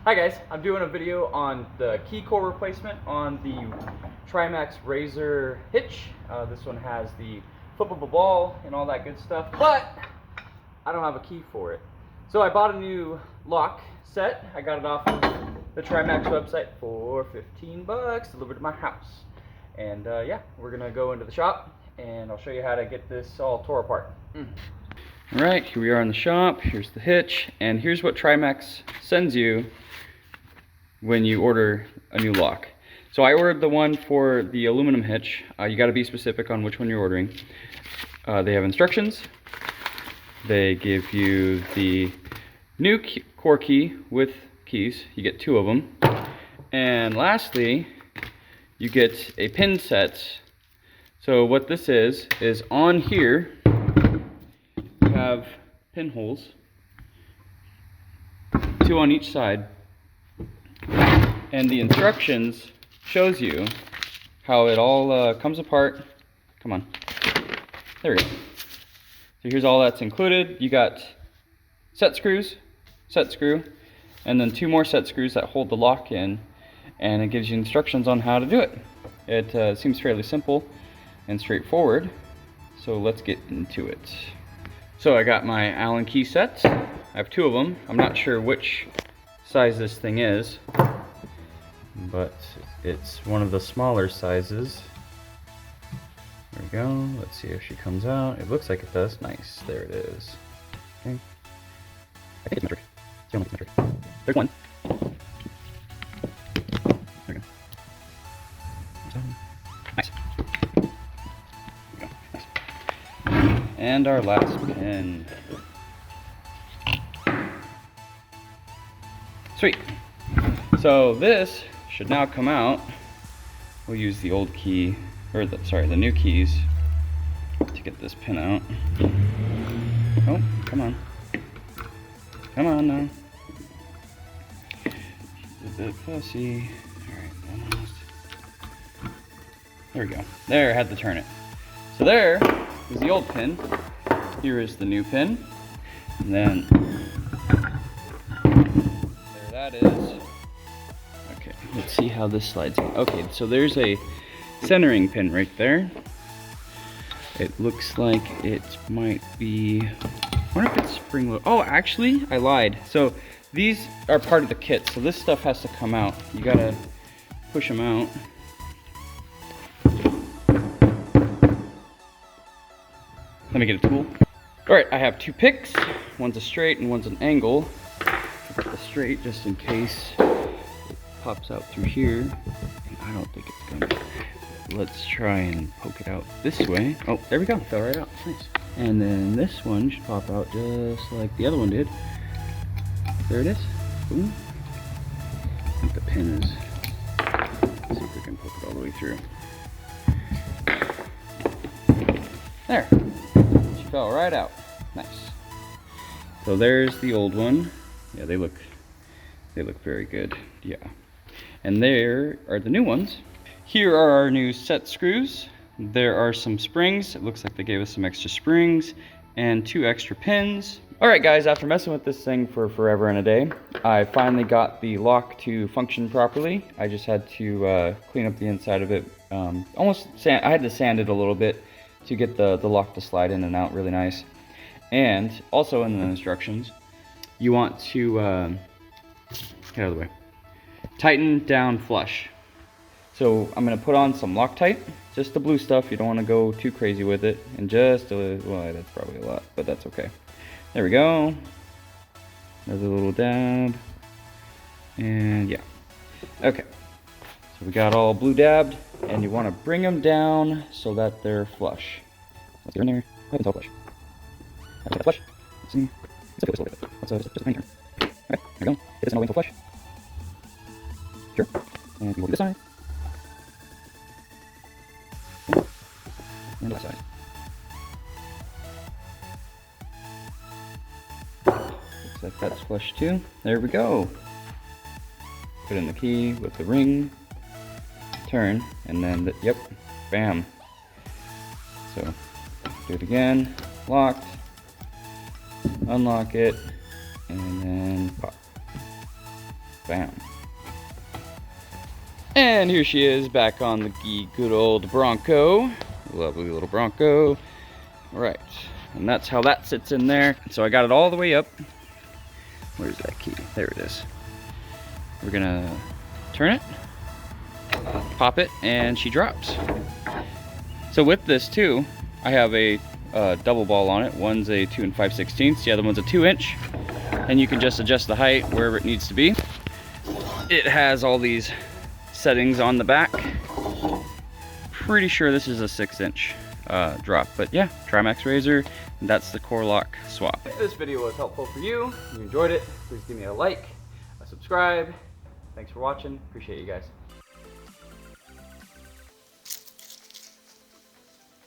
Hi guys, I'm doing a video on the key core replacement on the Trimax Razor Hitch. This one has the flippable ball and all that good stuff, but I don't have a key for it. So I bought a new lock set. I got it off of the Trimax website for 15 bucks, delivered to my house. And yeah, we're gonna go into the shop and I'll show you how to get this all tore apart. Alright, here we are in the shop. Here's the hitch, and here's what Trimax sends you when you order a new lock. So I ordered the one for the aluminum hitch. You got to be specific on which one you're ordering. They have instructions. They give you the new core key with keys. You get 2 of them. And lastly, you get a pin set. So what this is on here, you have pinholes, 2 on each side. And the instructions shows you how it all comes apart. Come on. There we go. So here's all that's included. You got set screws, set screw, and then 2 more set screws that hold the lock in, and it gives you instructions on how to do it. It seems fairly simple and straightforward, so let's get into it. So I got my Allen key sets. I have 2 of them. I'm not sure which size this thing is, but it's one of the smaller sizes. There we go. Let's see if she comes out. It looks like it does. Nice. There it is. Okay. I think it's metric. See how much metric. There's one. There we go. Nice. There we go. Nice. And our last pin. Sweet. So this should now come out. We'll use the old key, or the new keys to get this pin out. Oh, come on. Come on now. A bit fussy. Alright, almost. There we go. There, I had to turn it. So there is the old pin. Here is the new pin. And then there that is. Okay, let's see how this slides in. Okay, so there's a centering pin right there. It looks like it might be, I wonder if it's spring loaded. Oh, actually, I lied. So these are part of the kit, so this stuff has to come out. You gotta push them out. Let me get a tool. All right, I have 2 picks. One's a straight and one's an angle. I'll put the straight just in case pops out through here, and I don't think it's gonna. Let's try and poke it out this way. Oh, there we go, fell right out, nice. And then this one should pop out just like the other one did. There it is. Boom. I think the pin is, let's see if we can poke it all the way through. There, she fell right out, nice. So there's the old one. Yeah, they look very good, yeah. And there are the new ones. Here are our new set screws. There are some springs. It looks like they gave us some extra springs and 2 extra pins. All right, guys, after messing with this thing for forever and a day, I finally got the lock to function properly. I just had to clean up the inside of it. I had to sand it a little bit to get the lock to slide in and out really nice. And also in the instructions, you want to, get out of the way. Tighten down flush. So I'm going to put on some Loctite, just the blue stuff. You don't want to go too crazy with it. And just a, well, that's probably a lot, but that's okay. There we go. Another little dab. And yeah. Okay. So we got all blue dabbed, and you want to bring them down so that they're flush. Let's get in there. Oh, it's all flush. That's flush. Let's see. Let's go this a little bit. Let's just bring it here. Alright, there we go. Get this in all the way until flush. Sure. And we will do this side. And that side. Looks like that's flush too. There we go. Put in the key with the ring. Turn, and then, yep, bam. So, do it again. Locked. Unlock it. And then pop. Bam. And here she is back on the good old Bronco. Lovely little Bronco. All right, and that's how that sits in there. So I got it all the way up. Where's that key? There it is. We're gonna turn it, pop it, and she drops. So with this too, I have a double ball on it. One's a 2 5/16, the other one's a 2-inch, and you can just adjust the height wherever it needs to be. It has all these settings on the back. Pretty sure this is a 6-inch drop, but yeah, Trimax razor, and that's the core lock swap. If this video was helpful for you, you enjoyed it, please give me a like, a subscribe. Thanks for watching, appreciate you guys.